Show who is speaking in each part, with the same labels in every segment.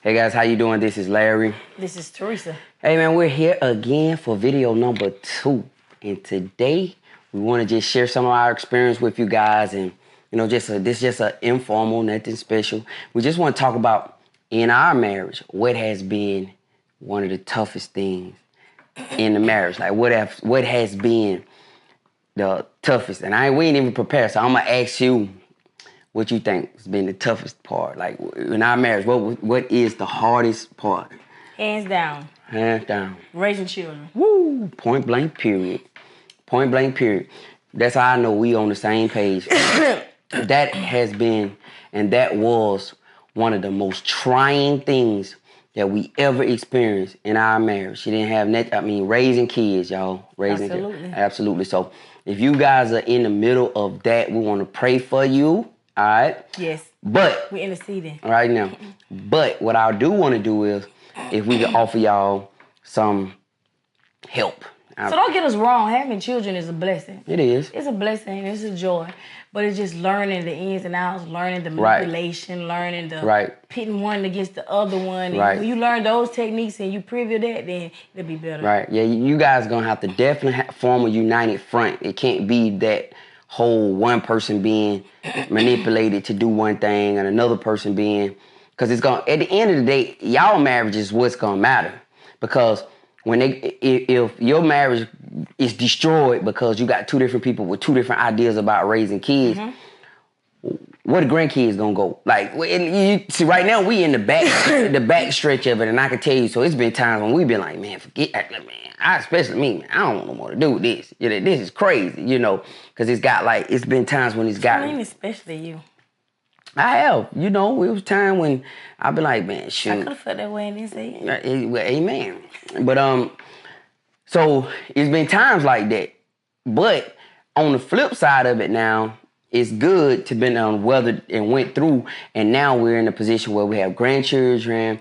Speaker 1: Hey guys, how you doing? This is Larry.
Speaker 2: This is Teresa.
Speaker 1: Hey man, we're here again for video number 2. And today we want to just share some of our experience with you guys, and this is just an informal, nothing special. We just want to talk about in our marriage what has been one of the toughest things in the marriage. Like what has been the toughest, and we ain't even prepared. So I'm gonna ask you what you think has been the toughest part, like in our marriage. What is the hardest part?
Speaker 2: Hands down.
Speaker 1: Hands down.
Speaker 2: Raising children.
Speaker 1: Woo! Point blank period. Point blank period. That's how I know we on the same page. That has been, and that was one of the most trying things that we ever experienced in our marriage. She didn't have raising kids, y'all.
Speaker 2: Absolutely.
Speaker 1: Kids. Absolutely. So if you guys are in the middle of that, we want to pray for you. All right?
Speaker 2: Yes.
Speaker 1: But
Speaker 2: we're interceding
Speaker 1: right now. But what I do want to do is, if we can offer y'all some help.
Speaker 2: So don't get us wrong. Having children is a blessing.
Speaker 1: It is.
Speaker 2: It's a blessing. It's a joy. But it's just learning the ins and outs, learning the manipulation, learning the pitting one against the other one. And when you learn those techniques and you preview that, then it'll be better.
Speaker 1: Right. Yeah, you guys going to have to definitely form a united front. It can't be that whole one person being manipulated to do one thing and another person being, because it's going, at the end of the day, y'all marriage is what's going to matter. Because if your marriage is destroyed because you got two different people with two different ideas about raising kids, where the grandkids gonna go? Like, you see, right now we in the back stretch of it, and I can tell you, so it's been times when we've been like, man, forget that, man. Especially me, man, I don't want no more to do with this. This is crazy, because it's been times when it's gotten.
Speaker 2: I mean, especially you.
Speaker 1: I have, it was time when I've been like, man, shoot.
Speaker 2: I could have felt that way in this age.
Speaker 1: Well, amen. But so it's been times like that. But on the flip side of it now, it's good to been weathered and went through, and now we're in a position where we have grandchildren,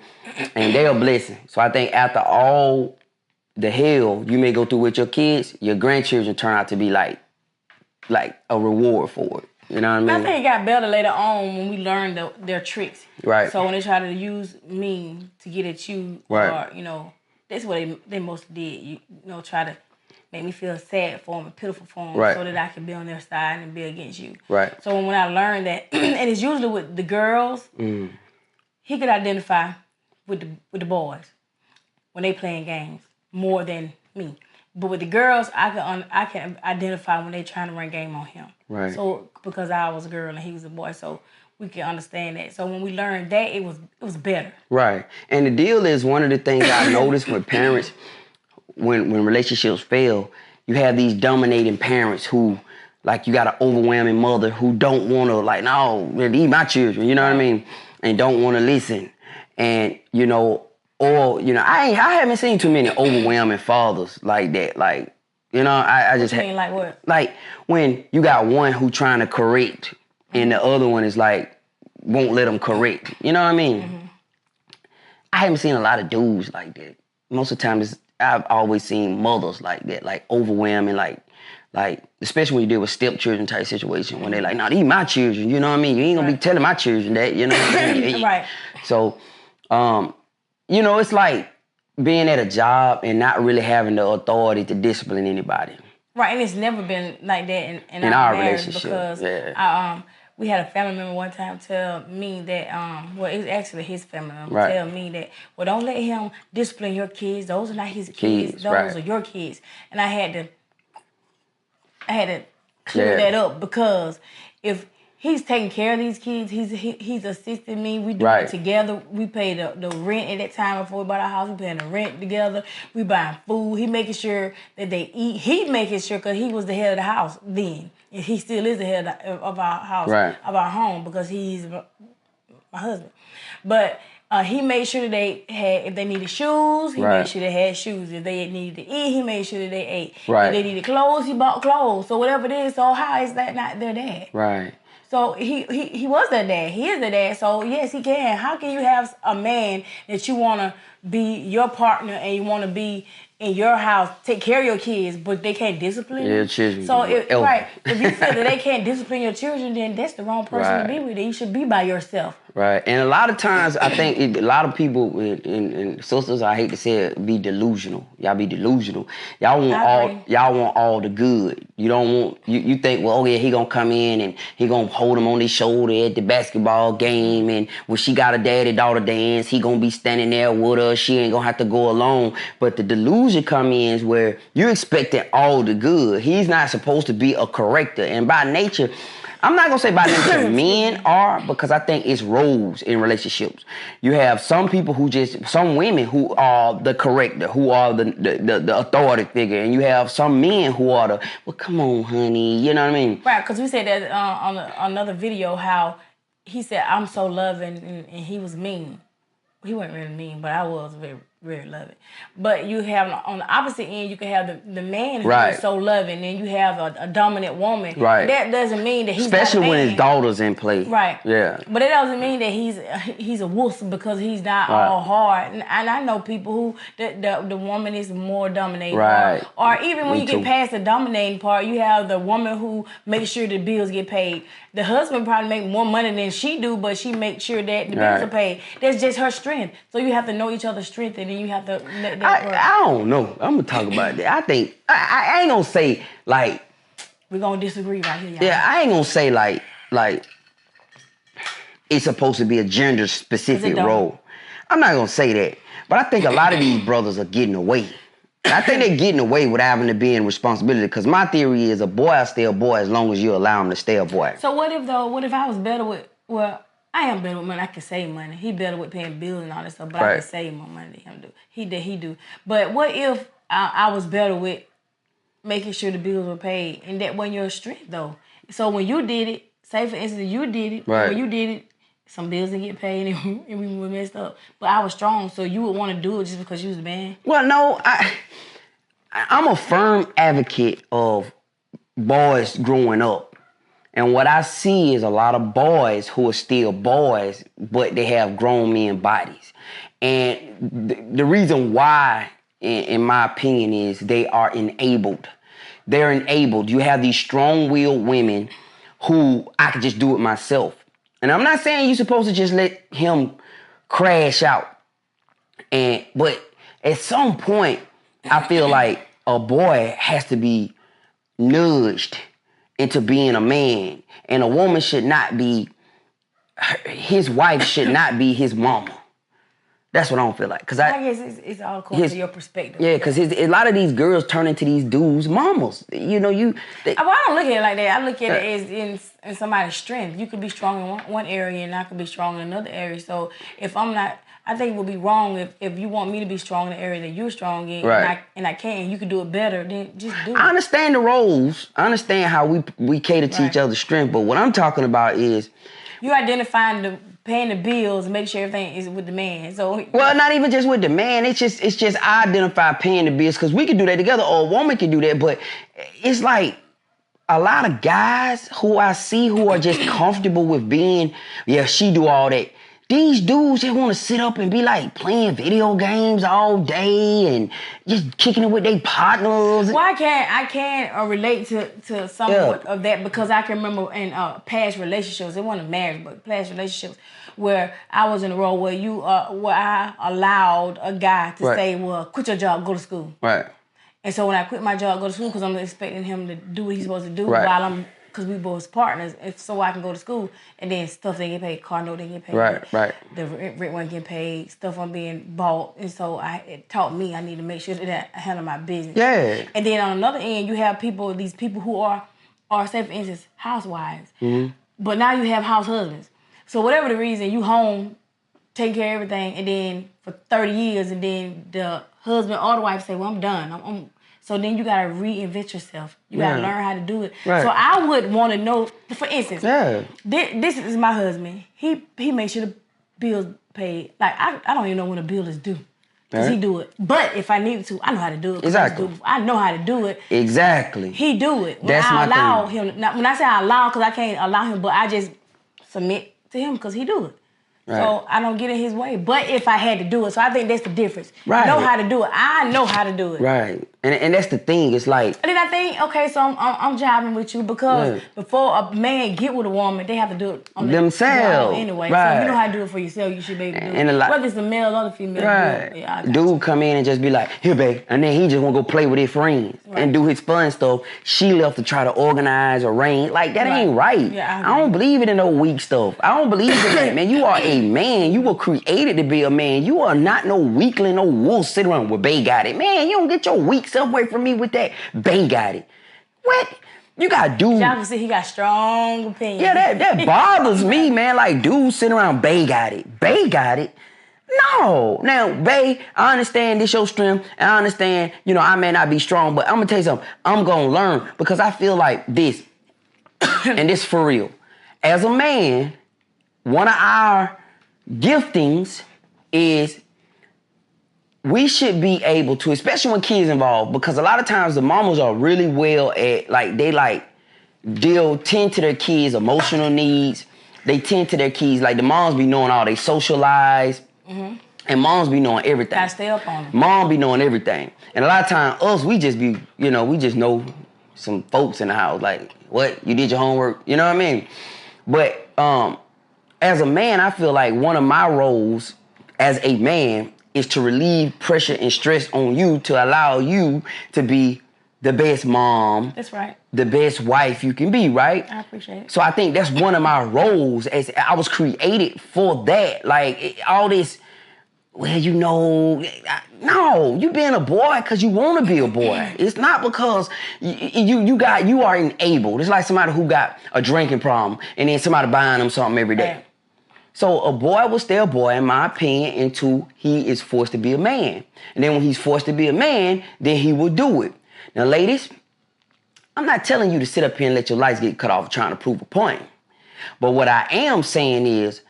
Speaker 1: and they're a blessing. So I think after all the hell you may go through with your kids, your grandchildren turn out to be like a reward for it. You know what I mean?
Speaker 2: I think it got better later on when we learned their tricks.
Speaker 1: Right.
Speaker 2: So when they try to use me to get at you, or that's what they mostly did. Try to make me feel sad for them and pitiful for them, so that I can be on their side and be against you.
Speaker 1: Right.
Speaker 2: So when I learned that, and it's usually with the girls, he could identify with the boys when they playing games more than me. But with the girls, I can identify when they trying to run game on him.
Speaker 1: Right.
Speaker 2: So because I was a girl and he was a boy, so we can understand that. So when we learned that, it was better. Right.
Speaker 1: And the deal is, one of the things I noticed with parents, when relationships fail, you have these dominating parents who, like, you got an overwhelming mother who don't want to, like, no, these my children, you know what I mean? And don't want to listen. And, I haven't seen too many overwhelming fathers like that. Like, I just...
Speaker 2: What you mean, like what?
Speaker 1: Like, when you got one who trying to correct, and the other one is like, won't let them correct. You know what I mean? I haven't seen a lot of dudes like that. Most of the time, I've always seen mothers like that, like overwhelming, like especially when you deal with stepchildren type situation, when they like, nah, these my children, you know what I mean? You ain't gonna be telling my children that, you know what I mean?
Speaker 2: Right.
Speaker 1: So, it's like being at a job and not really having the authority to discipline anybody.
Speaker 2: Right, and it's never been like that in
Speaker 1: our
Speaker 2: marriage,
Speaker 1: relationship.
Speaker 2: Because we had a family member one time tell me that, it was actually his family member tell me that, well, don't let him discipline your kids. Those are not his kids. Those are your kids. And I had to clear that up, because if he's taking care of these kids, he's assisting me. We do it together. We pay the rent at that time before we bought our house. We paying the rent together. We buying food. He making sure that they eat. He making sure, because he was the head of the house then. And he still is the head of our house, of our home, because he's my husband. But he made sure that they had, if they needed shoes, he made sure they had shoes. If they needed to eat, he made sure that they ate. If they needed clothes, he bought clothes. So whatever it is, so how is that not their dad?
Speaker 1: Right.
Speaker 2: So he was their dad. He is their dad. So yes, he can. How can you have a man that you want to be your partner and you want to be in your house take care of your kids, but they can't discipline you.
Speaker 1: Children.
Speaker 2: So if you feel that they can't discipline your children, then that's the wrong person to be with. You should be by yourself.
Speaker 1: Right. And a lot of times, I think a lot of people, and sisters, I hate to say it, be delusional. Y'all be delusional. Y'all want all the good. You don't want, you think, well, oh yeah, he gonna come in and he gonna hold him on his shoulder at the basketball game, and when she got a daddy-daughter dance, he gonna be standing there with her. She ain't gonna have to go alone. But the delusion come in where you're expecting all the good. He's not supposed to be a corrector. And by nature, I'm not gonna say by nature men are, because I think it's roles in relationships. You have some people some women who are the corrector, who are the authority figure, and you have some men who are well, come on, honey, you know what I mean?
Speaker 2: Right, because we said that on another video how he said, I'm so loving, and he was mean. He wasn't really mean, but I was very, very loving. But you have, on the opposite end, you can have the man who is so loving, and you have a dominant woman.
Speaker 1: Right.
Speaker 2: That doesn't mean that he's
Speaker 1: especially
Speaker 2: not a man.
Speaker 1: When his daughter's in play.
Speaker 2: Right.
Speaker 1: Yeah.
Speaker 2: But it doesn't mean that he's a wuss because he's not all hard. And I know people who the woman is more dominating.
Speaker 1: Right.
Speaker 2: Or even when you get past the dominating part, you have the woman who makes sure the bills get paid. The husband probably make more money than she do, but she makes sure that the bills are paid. That's just her strength. So you have to know each other's strength, and then you have to let that work.
Speaker 1: I don't know. I'm gonna talk about that. I think I ain't gonna say like
Speaker 2: we're gonna disagree right here, y'all.
Speaker 1: Yeah, I ain't gonna say like it's supposed to be a gender specific role. I'm not gonna say that, but I think a lot of these brothers are getting away. I think they're getting away with having to be in responsibility, because my theory is a boy will stay a boy as long as you allow him to stay a boy.
Speaker 2: So what if I was better with, well, I am better with money. I can save money. He better with paying bills and all that stuff, but I can save more money than him do. He do. But what if I was better with making sure the bills were paid, and that wasn't your strength though? So when you did it, say for instance you did it, when you did it, some bills didn't get paid and we were messed up. But I was strong, so you would want to do it just because you was a man?
Speaker 1: Well, no, I'm a firm advocate of boys growing up. And what I see is a lot of boys who are still boys, but they have grown men bodies. And the reason why, in my opinion, is they are enabled. They're enabled. You have these strong-willed women who I could just do it myself. And I'm not saying you're supposed to just let him crash out. But at some point, I feel like a boy has to be nudged into being a man. And a woman should not be, his wife should not be his mama. That's what I don't feel like. Cause
Speaker 2: I guess it's all according to your perspective.
Speaker 1: Yeah, because a lot of these girls turn into these dudes' mamas. You know,
Speaker 2: I don't look at it like that. I look at it as in somebody's strength. You could be strong in one area and I could be strong in another area. So if I'm not, I think it would be wrong if you want me to be strong in the area that you're strong in, and I can, you can do it better, then just do it.
Speaker 1: I understand the roles. I understand how we cater to each other's strength. But what I'm talking about is
Speaker 2: you identifying paying the bills and make sure everything is with the man. So
Speaker 1: well, not even just with the man. It's just I identify paying the bills, because we can do that together, or a woman can do that. But it's like a lot of guys who I see who are just comfortable with being, she do all that. These dudes just want to sit up and be like playing video games all day and just kicking it with their partners.
Speaker 2: Well, I can't relate to some of that, because I can remember in past relationships, it wasn't marriage, but past relationships, where I was in a role where where I allowed a guy to say, well, quit your job, go to school.
Speaker 1: Right.
Speaker 2: And so when I quit my job, go to school, because I'm expecting him to do what he's supposed to do because we both partners, so I can go to school, and then stuff didn't get paid, car note didn't get paid.
Speaker 1: Right.
Speaker 2: The rent wasn't getting paid, stuff wasn't being bought, and so it taught me I need to make sure that I handle my business.
Speaker 1: Yeah.
Speaker 2: And then on another end, you have these people who are say for instance, housewives, but now you have house husbands. So whatever the reason, you home, taking care of everything, and then for 30 years, and then the husband or the wife say, well, I'm done. So then you got to reinvent yourself. You got to learn how to do it. Right. So I would want to know, for instance, this is my husband. He makes sure the bills paid. Like, I don't even know when a bill is due, because he do it. But if I need to, I know how to do it.
Speaker 1: Exactly.
Speaker 2: I know how to do it.
Speaker 1: Exactly.
Speaker 2: He do it.
Speaker 1: That's my thing.
Speaker 2: Allow him. Now, when I say I allow, because I can't allow him, but I just submit to him because he do it. So I don't get in his way. But if I had to do it, so I think that's the difference.
Speaker 1: Right.
Speaker 2: Know how to do it. I know how to do it.
Speaker 1: Right. And that's the thing. It's like.
Speaker 2: And then I think, okay, so I'm jiving with you because before a man get with a woman, they have to do it on
Speaker 1: themselves
Speaker 2: anyway.
Speaker 1: Right.
Speaker 2: So if you know how to do it for yourself, you should be able to do it. Whether it's a male or the female.
Speaker 1: Right.
Speaker 2: Yeah,
Speaker 1: dude come in and just be like, here, babe. And then he just want to go play with his friends and do his fun stuff. She left to try to organize, arrange. Like, that ain't right.
Speaker 2: Yeah,
Speaker 1: I don't believe it in no weak stuff. I don't believe in that, man. You are a man. You were created to be a man. You are not no weakling, no wolf sitting around with Bae got it. Man, you don't get your weak self away from me with that. Bae got it. What? You got dude.
Speaker 2: Y'all can see he got strong opinions.
Speaker 1: Yeah, that bothers me, man. Like, dude sitting around, Bae got it. Bae got it. No. Now, Bae, I understand this your strength. I understand, I may not be strong, but I'm going to tell you something. I'm going to learn because I feel like this, and this for real. As a man, one of our giftings is we should be able to, especially when kids involved, because a lot of times the mamas are really well at, tend to their kids' emotional needs. They tend to their kids, like the moms be knowing all they social lives. Mm-hmm. And moms be knowing everything.
Speaker 2: Gotta stay up on them.
Speaker 1: Mom be knowing everything. And a lot of times, us, we just be, we just know some folks in the house. Like, what? You did your homework? You know what I mean? But as a man, I feel like one of my roles as a man is to relieve pressure and stress on you to allow you to be the best mom.
Speaker 2: That's right.
Speaker 1: The best wife you can be, right?
Speaker 2: I appreciate it.
Speaker 1: So I think that's one of my roles. As I was created for that. Like, all this, no, you being a boy because you want to be a boy. It's not because you are enabled. It's like somebody who got a drinking problem and then somebody buying them something every day. Right. So a boy will stay a boy, in my opinion, until he is forced to be a man. And then when he's forced to be a man, then he will do it. Now, ladies, I'm not telling you to sit up here and let your lights get cut off trying to prove a point. But what I am saying is,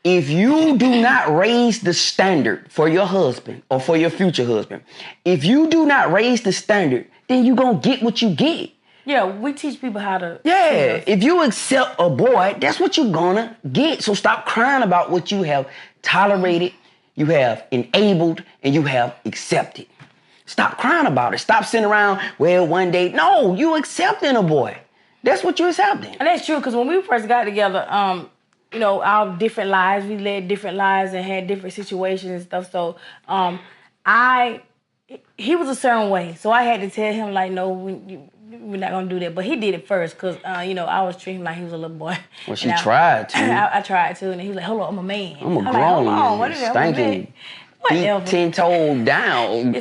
Speaker 1: if you do not raise the standard for your husband or for your future husband, if you do not raise the standard, then you're going to get what you get.
Speaker 2: Yeah, we teach people how to...
Speaker 1: Yeah, if you accept a boy, that's what you're gonna get. So stop crying about what you have tolerated, you have enabled, and you have accepted. Stop crying about it. Stop sitting around, well, one day. No, you accepting a boy. That's what you're accepting. And
Speaker 2: that's true, because when we first got together, our different lives, we led different lives and had different situations and stuff. So he was a certain way. So I had to tell him, like, no, we're not going to do that. But he did it first because, I was treating him like he was a little boy.
Speaker 1: Well, she tried to.
Speaker 2: I tried to. And he was like, hold on, I'm a man.
Speaker 1: I'm a grown man.
Speaker 2: What is that?
Speaker 1: Stinking. Whatever. 10-toed down.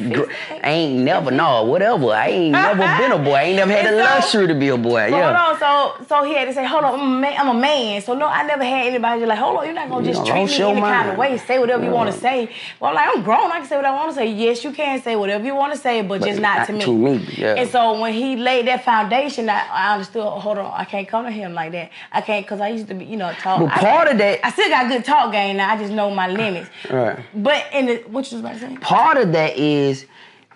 Speaker 1: Ain't never, no, whatever. I ain't never been a boy. I ain't never had the luxury to be a boy. Yeah.
Speaker 2: Hold on. So he had to say, hold on, I'm a man. So no, I never had anybody just like, hold on, you're not going to just treat me any kind of way. Say whatever you want to say. Well, I'm like, I'm grown. I can say what I want to say. Yes, you can say whatever you want to say, but just not to me.
Speaker 1: To me, yeah.
Speaker 2: And so when he laid that foundation, I understood, hold on, I can't come to him like that. I can't, because I used to be, talk.
Speaker 1: But part of that...
Speaker 2: I still got good talk game now. I just know my limits.
Speaker 1: Right.
Speaker 2: But what you was about to say?
Speaker 1: Part of that is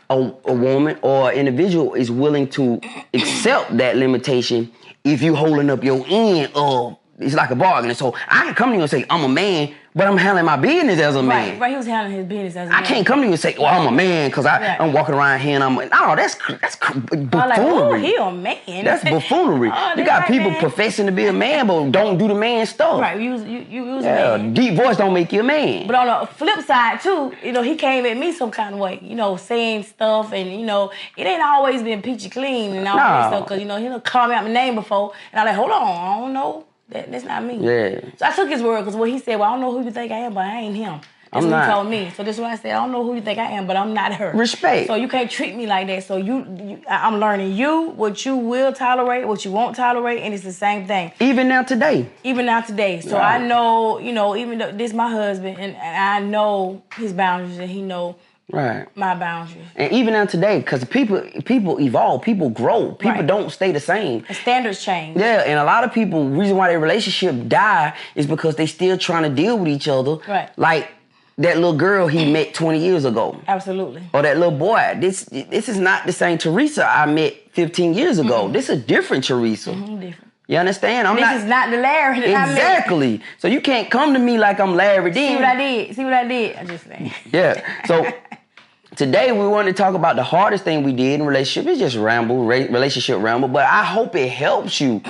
Speaker 1: a woman or individual is willing to accept that limitation if you holding up your end of, it's like a bargain. So I can come to you and say, I'm a man, but I'm handling my business as a man.
Speaker 2: Right, he was handling his business as a man.
Speaker 1: I can't come to you and say, I'm a man because I'm walking around here and that's buffoonery.
Speaker 2: Like, oh, he a man.
Speaker 1: That's buffoonery. You got people professing to be a man, but don't do the man stuff.
Speaker 2: Right, you was a man.
Speaker 1: Deep voice don't make you a man.
Speaker 2: But on the flip side, too, he came at me some kind of way, saying stuff and, it ain't always been peachy clean and all that stuff because, he'll call me out my name before and I'm like, hold on, I don't know. That's not me.
Speaker 1: Yeah.
Speaker 2: So I took his word because what he said, well, I don't know who you think I am, but I ain't him. That's what he told me. So this is what I said. I don't know who you think I am, but I'm not her.
Speaker 1: Respect.
Speaker 2: So you can't treat me like that. So I'm learning what you will tolerate, what you won't tolerate, and it's the same thing.
Speaker 1: Even now today.
Speaker 2: So I know, even though this is my husband, and I know his boundaries, and he know my boundaries.
Speaker 1: And even now today, because people evolve, people grow, people don't stay the same.
Speaker 2: The standards change.
Speaker 1: Yeah, and a lot of people, reason why their relationship die is because they still trying to deal with each other.
Speaker 2: Right.
Speaker 1: Like that little girl he met 20 years ago.
Speaker 2: Absolutely.
Speaker 1: Or that little boy. This is not the same Teresa I met 15 years ago. Mm-hmm. This is a different Teresa.
Speaker 2: Mm-hmm, different.
Speaker 1: You understand?
Speaker 2: This is not the Larry that
Speaker 1: exactly.
Speaker 2: I met.
Speaker 1: So you can't come to me like I'm Larry D.
Speaker 2: See what I did? I'm just saying.
Speaker 1: Yeah. So today we want to talk about the hardest thing we did in relationship. It's just relationship ramble. But I hope it helps you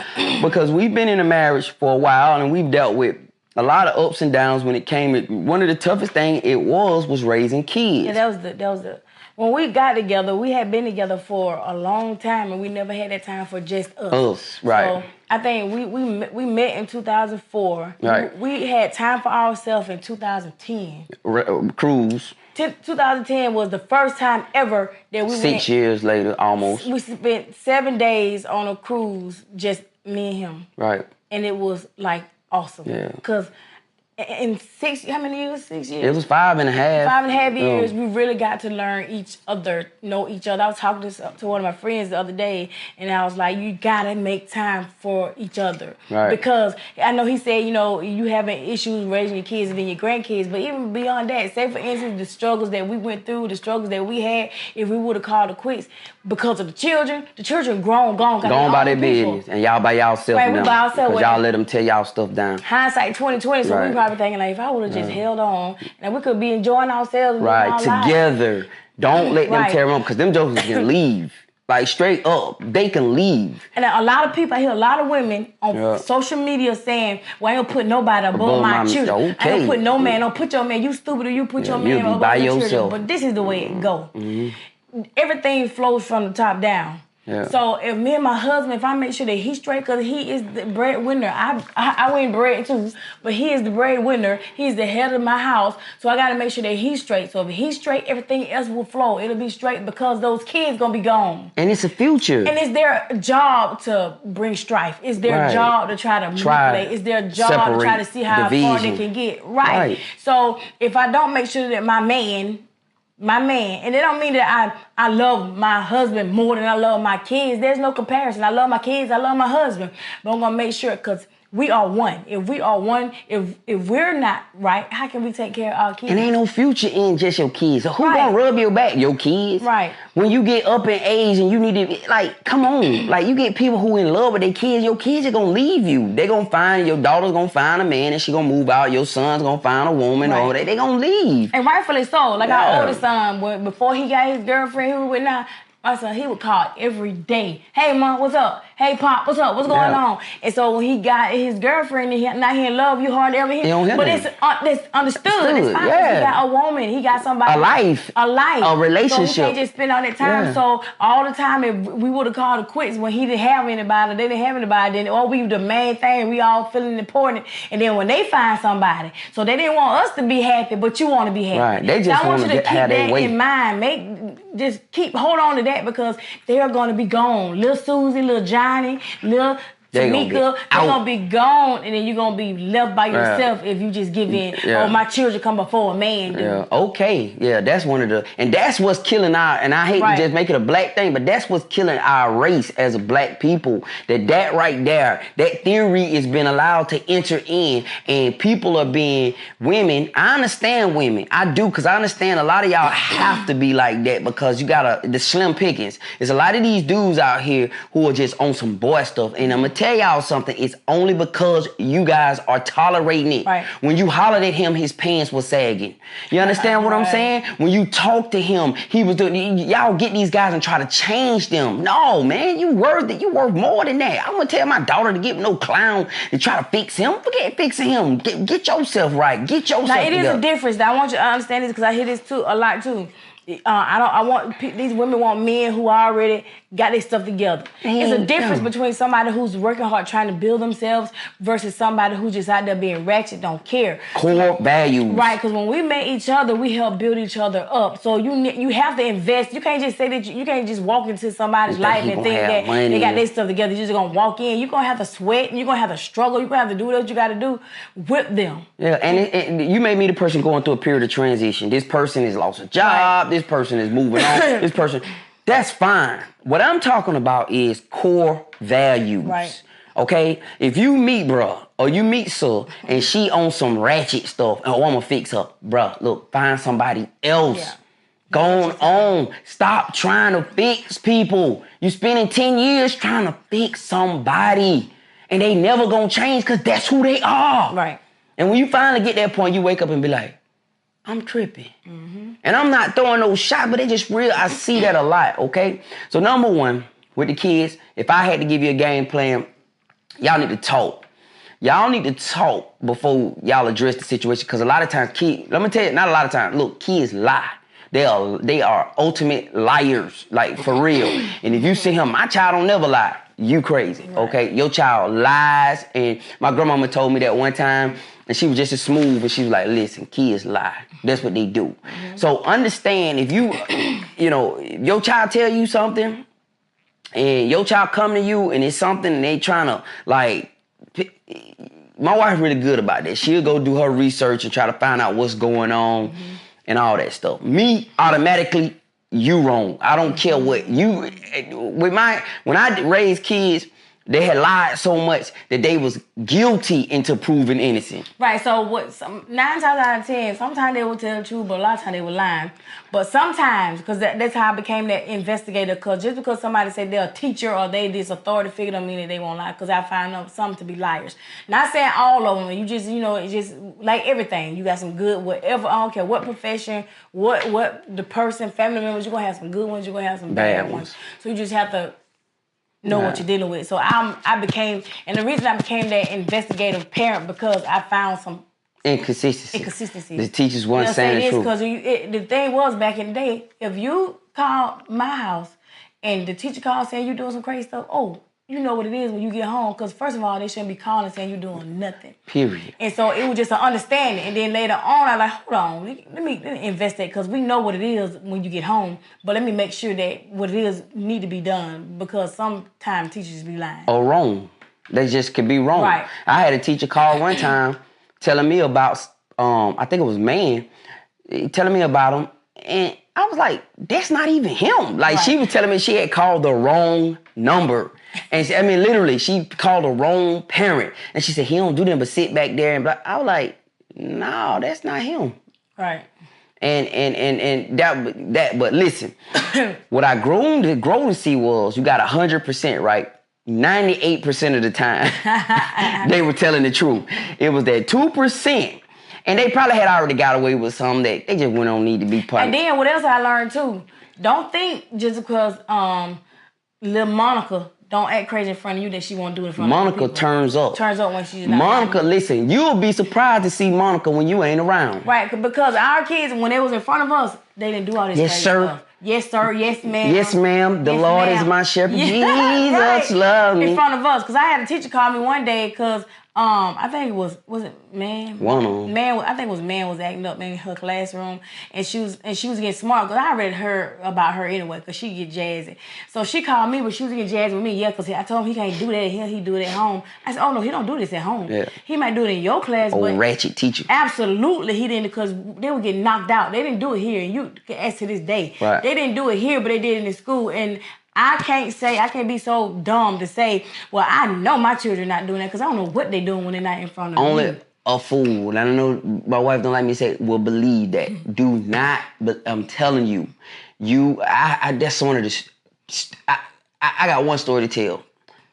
Speaker 1: because we've been in a marriage for a while and we've dealt with a lot of ups and downs when it came. One of the toughest things it was raising kids.
Speaker 2: Yeah, that was the. When we got together, we had been together for a long time, and we never had that time for just us.
Speaker 1: Us, right.
Speaker 2: So I think we met in 2004.
Speaker 1: Right.
Speaker 2: We had time for ourselves in 2010.
Speaker 1: Cruise.
Speaker 2: 2010 was the first time ever that we
Speaker 1: 6 years later, almost.
Speaker 2: We spent 7 days on a cruise, just me and him.
Speaker 1: Right.
Speaker 2: And it was like awesome.
Speaker 1: Yeah.
Speaker 2: Because in how many years? 6 years?
Speaker 1: It was 5.5.
Speaker 2: 5.5 years, we really got to learn know each other. I was talking to one of my friends the other day, and I was like, you gotta make time for each other.
Speaker 1: Right.
Speaker 2: Because I know he said, you having issues raising your kids and then your grandkids, but even beyond that, say for instance, the struggles that we went through, the struggles that we had, if we would have called it quits because of the children gone
Speaker 1: by their business, and y'all by y'allself
Speaker 2: right,
Speaker 1: now.
Speaker 2: We by ourselves.
Speaker 1: Because y'all let them tear y'all stuff down.
Speaker 2: Hindsight 2020, so
Speaker 1: right.
Speaker 2: we probably thinking like, if I would have just held on, and we could be enjoying ourselves.
Speaker 1: Right, together.
Speaker 2: Lives.
Speaker 1: Don't let them tear them up, because them jokers can leave. Like, straight up, they can leave.
Speaker 2: And a lot of people, I hear a lot of women on social media saying, well, I ain't gonna put nobody above my children.
Speaker 1: Okay.
Speaker 2: I ain't gonna put no man, don't put your man, you stupid, or you put your man above your children. But this is the way it go. Mm-hmm. Everything flows from the top down. Yeah. So if me and my husband, if I make sure that he's straight, because he is the breadwinner, I win bread too, but he is the breadwinner. He's the head of my house, so I got to make sure that he's straight. So if he's straight, everything else will flow. It'll be straight because those kids gonna be gone.
Speaker 1: And it's a future.
Speaker 2: And it's their job to bring strife. It's their job to try to manipulate. It's their job to try to see how far they can get. Right. So if I don't make sure that my man, and it don't mean that I love my husband more than I love my kids. There's no comparison. I love my kids, I love my husband. But I'm gonna make sure, because we are one. If we are one, if we're not right, how can we take care of our kids?
Speaker 1: And ain't no future in just your kids. So who gonna rub your back? Your kids.
Speaker 2: Right.
Speaker 1: When you get up in age and you need to, like, come on. Like, you get people who in love with their kids, your kids are gonna leave you. They gonna find, your daughter's gonna find a man and she gonna move out. Your son's gonna find a woman over there. They gonna leave.
Speaker 2: And rightfully so. Like our oldest son, before he got his girlfriend, who was with now, my son, he would call every day. Hey, Mom, what's up? Hey, Pop, what's up? What's going on? And so when he got his girlfriend, and now he in love, you hardly ever hear him. But it's understood. It's fine. He got a woman. He got somebody.
Speaker 1: A life.
Speaker 2: A
Speaker 1: relationship.
Speaker 2: So he can't just spend all that time. So all the time, if we would have called it quits when he didn't have anybody, they didn't have anybody, then we the main thing, we all feeling important. And then when they find somebody, so they didn't want us to be happy, but you want to be happy.
Speaker 1: Right. They just want you to
Speaker 2: keep that in mind. Hold on to that, because they're going to be gone. Little Susie, little Johnny, little Tamika, they're going to be gone, and then you're going to be left by yourself if you just give in. Oh, my children come before a man. Dude.
Speaker 1: Yeah. Okay. Yeah, that's one of the, and that's what's killing and I hate to just make it a black thing, but that's what's killing our race as a black people. That right there, that theory is being allowed to enter in, and people are being, women, I understand women. I do, because I understand a lot of y'all have to be like that, because you got the slim pickings. There's a lot of these dudes out here who are just on some boy stuff, and I'm going to tell y'all something, it's only because you guys are tolerating it.
Speaker 2: Right.
Speaker 1: When you hollered at him, his pants were sagging. You understand what I'm saying? When you talk to him, he was doing, y'all get these guys and try to change them. No, man, you worth more than that. I'm gonna tell my daughter to get no clown and try to fix him. Forget fixing him. Get yourself right. Get yourself
Speaker 2: now, it
Speaker 1: together.
Speaker 2: is a difference. I want you to understand this, because I hear this a lot too. These women want men who already got their stuff together. It's a difference between somebody who's working hard trying to build themselves versus somebody who's just out there being ratchet, don't care.
Speaker 1: Core values.
Speaker 2: Right, because when we met each other, we help build each other up. So you have to invest. You can't just say that you can't just walk into somebody's life and think that they got their stuff together. You're just going to walk in. You're going to have to sweat, and you're going to have to struggle. You're going to have to do what you got to do with them.
Speaker 1: Yeah, and you may be the person going through a period of transition. This person has lost a job. Right. This person is moving on. This person, that's fine. What I'm talking about is core values.
Speaker 2: Right.
Speaker 1: Okay? If you meet bruh or you meet sir and she on some ratchet stuff, and I'm gonna fix her, bruh, look, find somebody else. Yeah. Go on. Stop trying to fix people. You spending 10 years trying to fix somebody. And they never gonna change because that's who they are.
Speaker 2: Right.
Speaker 1: And when you finally get that point, you wake up and be like, I'm tripping. Mm-hmm. And I'm not throwing no shot, but they just real. I see that a lot, okay? So number one, with the kids, if I had to give you a game plan, y'all need to talk. Y'all need to talk before y'all address the situation, because a lot of times kids, let me tell you, not a lot of times, look, kids lie. They are ultimate liars, like for real. And if you see him, my child don't never lie. You crazy, okay? Your child lies. And my grandmama told me that one time, and she was just as smooth, and she was like, listen, kids lie. That's what they do. Mm-hmm. So understand, if you, if your child tell you something, and your child come to you, and it's something, and they trying to, like, my wife really good about that. She'll go do her research and try to find out what's going on and all that stuff. Me, automatically, you wrong. I don't care what you, when I raised kids, they had lied so much that they was guilty into proven innocent.
Speaker 2: Right, so 9 times out of 10, sometimes they will tell the truth, but a lot of times they will lie. But sometimes, because that's how I became that investigator, because just because somebody said they're a teacher or they this authority figure don't mean that they won't lie, because I find out some to be liars. Not saying all of them, you just, it's just like everything. You got some good, whatever, I don't care what profession, what the person, family members, you're going to have some good ones, you're going to have some bad ones. So you just have to know what you're dealing with. So I became, and the reason I became that investigative parent, because I found some inconsistency. The teachers weren't saying the truth. Because the thing was, back in the day, if you called my house and the teacher called saying you're doing some crazy stuff, you know what it is when you get home. Because first of all, they shouldn't be calling saying you're doing nothing. Period. And so it was just an understanding. And then later on, I was like, hold on, let me investigate, because we know what it is when you get home. But let me make sure that what it is need to be done, because sometimes teachers be lying. Or wrong. They just could be wrong. Right. I had a teacher call one time telling me about, I think it was man, telling me about him. And I was like, that's not even him. Like, she was telling me she had called the wrong number. And literally, she called the wrong parent. And she said, he don't do nothing but sit back there. And I was like, no, that's not him. Right. And that, but listen, what I grown to see was, you got 100%, right? 98% of the time, they were telling the truth. It was that 2%. And they probably had already got away with something that they just went on need to be punished. And then what else I learned too, don't think just because little Monica don't act crazy in front of you that she won't do it in front of Monica people. Turns up. Turns up when she's not. Monica, listen, you'll be surprised to see Monica when you ain't around. Right, because our kids, when they was in front of us, they didn't do all this crazy stuff. Yes, sir. Yes, ma'am. Yes, ma'am. The Lord is my shepherd. Jesus love me. In front of us. Because I had a teacher call me one day because I think it was it man? One of them. Man, I think it was man was acting up in her classroom, and she was getting smart, because I already heard about her anyway, because she get jazzy. So she called me, but she was getting jazzy with me, because I told him he can't do that here, he do it at home. I said, oh no, he don't do this at home. Yeah. He might do it in your class, but ratchet teacher. Absolutely, he didn't, because they were getting knocked out. They didn't do it here, and you can ask to this day. Right. They didn't do it here, but they did it in the school, and I can't be so dumb to say, well, I know my children not doing that, because I don't know what they're doing when they're not in front of me. Only a fool, and I know my wife don't like me to say it, will believe that. Do not, but I'm telling you, that's one of the, I got one story to tell.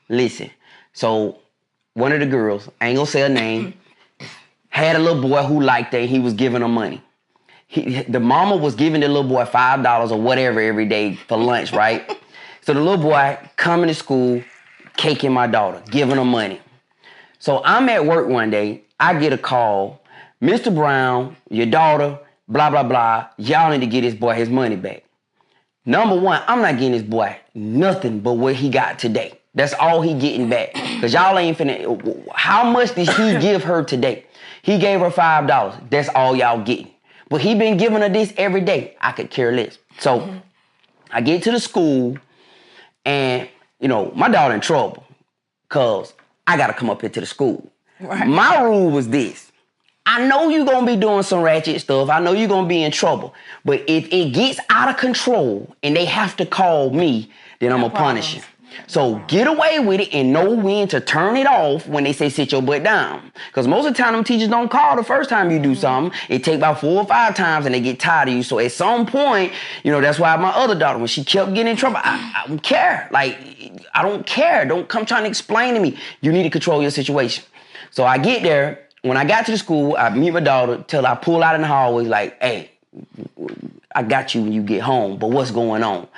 Speaker 2: Listen, so one of the girls, I ain't gonna say her name, had a little boy who liked her, and he was giving her money. The mama was giving the little boy $5 or whatever every day for lunch, right? So the little boy coming to school, caking my daughter, giving her money. So I'm at work one day, I get a call, Mr. Brown, your daughter, blah, blah, blah, y'all need to get this boy his money back. Number one, I'm not getting this boy nothing but what he got today. That's all he getting back. Because y'all ain't finna, how much did he give her today? He gave her $5. That's all y'all getting. But he been giving her this every day. I could care less. So I get to the school, and, my daughter in trouble, because I got to come up here to the school. Right. My rule was this. I know you're going to be doing some ratchet stuff. I know you're going to be in trouble. But if it gets out of control and they have to call me, then I'm going to punish you. So get away with it and know when to turn it off when they say sit your butt down. Because most of the time, them teachers don't call the first time you do something. It take about 4 or 5 times and they get tired of you. So at some point, that's why my other daughter, when she kept getting in trouble, I don't care. Like,
Speaker 1: I don't care. Don't come trying to explain to me. You need to control your situation. So I get there. When I got to the school, I meet my daughter till I pull out in the hallway like, hey, I got you when you get home, but what's going on?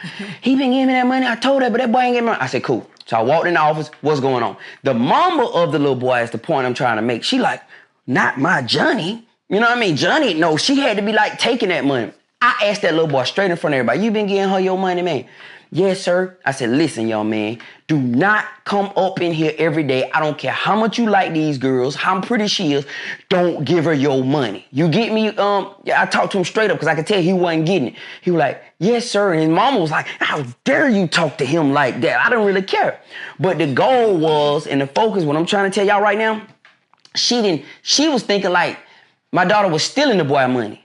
Speaker 1: He been giving me that money. I told her, but that boy ain't giving me money. I said, cool. So I walked in the office. What's going on? The mama of the little boy is the point I'm trying to make. She like, not my Johnny. You know what I mean? Johnny, no, she had to be like taking that money. I asked that little boy straight in front of everybody, you been getting her your money, man? Yes, sir. I said, listen, young man, do not come up in here every day. I don't care how much you like these girls, how pretty she is. Don't give her your money. You get me? I talked to him straight up because I could tell he wasn't getting it. He was like, yes, sir. And his mama was like, how dare you talk to him like that? I don't really care. But the goal was, and the focus, what I'm trying to tell y'all right now, she was thinking like my daughter was stealing the boy money.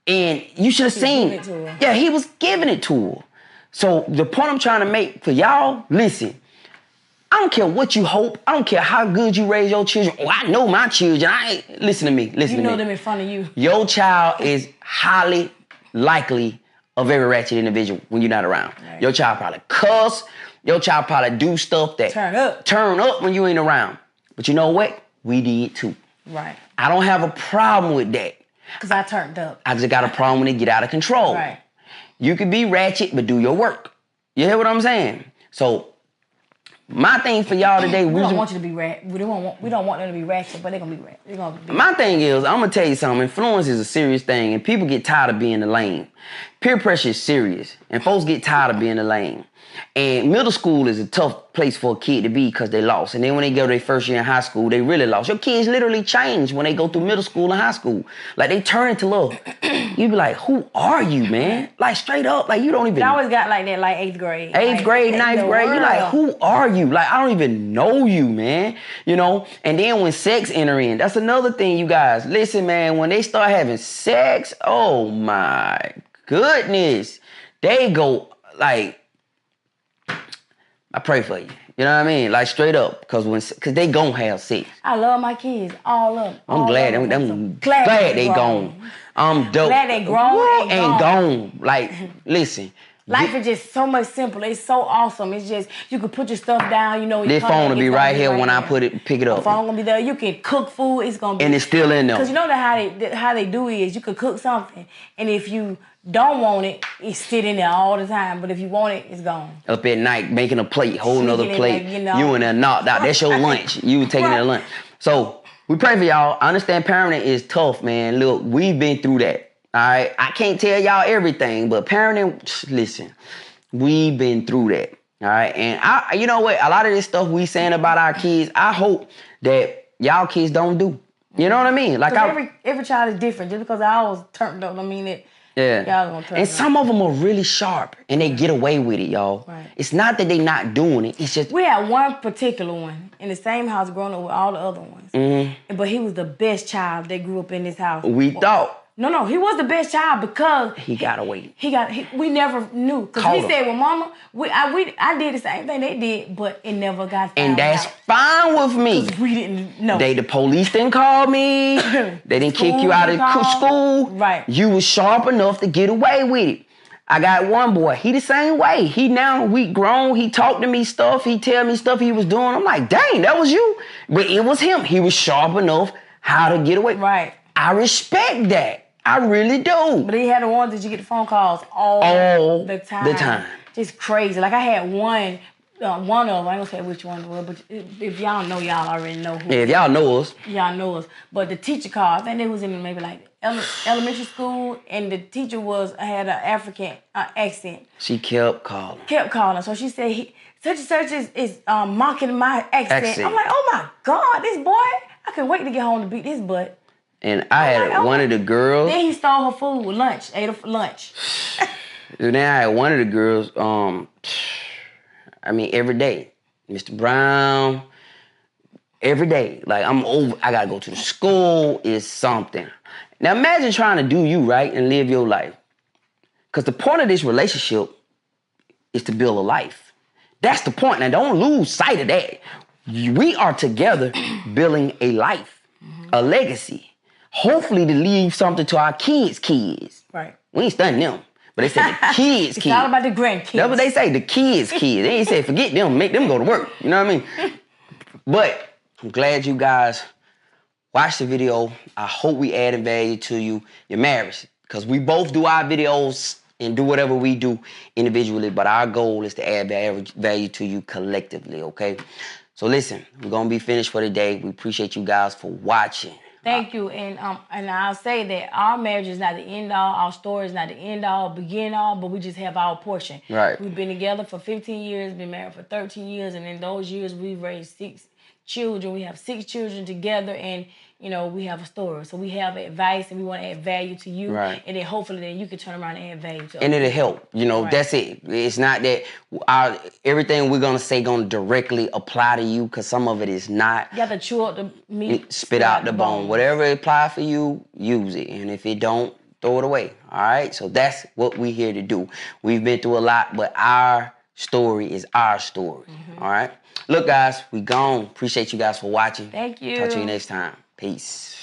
Speaker 1: And you should have seen. Yeah, he was giving it to her. So the point I'm trying to make for y'all, listen, I don't care what you hope. I don't care how good you raise your children. Oh, I know my children. Listen to me. Listen to me.
Speaker 2: You know them in front of you.
Speaker 1: Your child is highly likely a very ratchet individual when you're not around. Right. Your child probably cuss. Your child probably do stuff that turn up when you ain't around. But you know what? We did too.
Speaker 2: Right.
Speaker 1: I don't have a problem with that.
Speaker 2: Because I turned up.
Speaker 1: I just got a problem when it get out of control.
Speaker 2: Right.
Speaker 1: You could be ratchet, but do your work. You hear what I'm saying? So, my thing for y'all today...
Speaker 2: We don't want you to be ratchet. We don't want them to be ratchet, but they're going to be ratchet.
Speaker 1: My thing is, I'm going to tell you something. Influence is a serious thing, and people get tired of being the lame. Peer pressure is serious, and folks get tired of being the lame. And middle school is a tough place for a kid to be because they lost. And then when they go to their first year in high school, they really lost. Your kids literally change when they go through middle school and high school. Like, they turn into love. You be like, who are you, man? Like, straight up. Like, you don't even...
Speaker 2: I always got like that, like 8th grade.
Speaker 1: 8th grade, 9th grade. You like, who are you? Like, I don't even know you, man. You know? And then when sex enter in, that's another thing, you guys. Listen, man, when they start having sex, oh, my goodness. They go, like... I pray for you. You know what I mean? Like, straight up. Because they gon' have sex.
Speaker 2: I love my kids. All of them.
Speaker 1: I'm glad. I'm glad they gone. I'm dope.
Speaker 2: Glad they grown
Speaker 1: and gone. Like, listen.
Speaker 2: Life is just so much simpler. It's so awesome. It's just, you can put your stuff down. You know,
Speaker 1: this phone will be right here when I pick it up.
Speaker 2: The phone gonna be there. You can cook food. It's gonna be.
Speaker 1: And it's still in there.
Speaker 2: Because you know how they do is you could cook something, and if you don't want it, it's sitting there all the time. But if you want it, it's gone. Up
Speaker 1: at night, making a plate, whole nother plate. You in there knocked out. That's your lunch. You taking that lunch. So we pray for y'all. I understand parenting is tough, man. Look, we've been through that. All right, I can't tell y'all everything, but parenting, listen, we've been through that. All right, and you know what? A lot of this stuff we saying about our kids, I hope that y'all kids don't do. You know what I mean? Like
Speaker 2: every child is different. Just because I was turned up, I mean it.
Speaker 1: Yeah.
Speaker 2: Y'all gonna turn
Speaker 1: and
Speaker 2: up.
Speaker 1: Some of them are really sharp, and they get away with it, y'all.
Speaker 2: Right.
Speaker 1: It's not that they not doing it. It's just
Speaker 2: we had one particular one in the same house, growing up with all the other ones. Mm-hmm. But he was the best child that grew up in this house.
Speaker 1: We thought.
Speaker 2: No, he was the best child because
Speaker 1: he got away.
Speaker 2: We never knew because he said, "Well, Mama, I did the same thing they did, but it never got found
Speaker 1: and that's out. Fine with me.
Speaker 2: We didn't know.
Speaker 1: The police didn't call me. They didn't kick you out of school.
Speaker 2: Right.
Speaker 1: You was sharp enough to get away with it. I got one boy. He the same way. We grown. He talked to me stuff. He tell me stuff he was doing. I'm like, dang, that was you. But it was him. He was sharp enough how to get away.
Speaker 2: Right.
Speaker 1: I respect that. I really do.
Speaker 2: But he had the ones that you get the phone calls all the time. Just crazy. Like I had one of them, I ain't gonna say which one it was, but if y'all know, y'all already know who.
Speaker 1: Yeah, if y'all know us.
Speaker 2: Y'all know us. But the teacher called, I think they was in maybe like elementary school, and the teacher had an African accent.
Speaker 1: She kept calling.
Speaker 2: So she said, such and such is mocking my accent. I'm like, oh my God, this boy, I can't wait to get home to beat this butt.
Speaker 1: And I had one of the girls.
Speaker 2: Then he stole her food, ate her lunch.
Speaker 1: Then I had one of the girls, every day. Mr. Brown, every day. Like, I'm over, I gotta go to the school, is something. Now imagine trying to do you, right, and live your life. Because the point of this relationship is to build a life. That's the point. Now don't lose sight of that. We are together building a life, a legacy. Hopefully to leave something to our kids.
Speaker 2: Right.
Speaker 1: We ain't studying them. But they said the kids.
Speaker 2: It's all about the grandkids.
Speaker 1: That's what they say, the kids. They ain't say forget them, make them go to work. You know what I mean? But I'm glad you guys watched the video. I hope we added value to your marriage. Because we both do our videos and do whatever we do individually. But our goal is to add value to you collectively, okay? So listen, we're going to be finished for the day. We appreciate you guys for watching.
Speaker 2: Thank you, and I'll say that our marriage is not the end all, our story is not the end all, begin all, but we just have our portion.
Speaker 1: Right.
Speaker 2: We've been together for 15 years, been married for 13 years, and in those years we've raised 6 children. We have 6 children together, and you know we have a story. So we have advice, and we want to add value to you,
Speaker 1: right.
Speaker 2: And then hopefully then you can turn around and add value to us.
Speaker 1: And it'll help. You know, right. That's it. It's not that everything we're gonna say gonna directly apply to you, because some of it is not.
Speaker 2: You got to chew up the meat,
Speaker 1: spit out the bone. Whatever apply for you, use it, and if it don't, throw it away. All right. So that's what we're here to do. We've been through a lot, but our story is our story. All right. Look, guys, we gone. Appreciate you guys for watching.
Speaker 2: Thank you.
Speaker 1: Talk to you next time. Peace.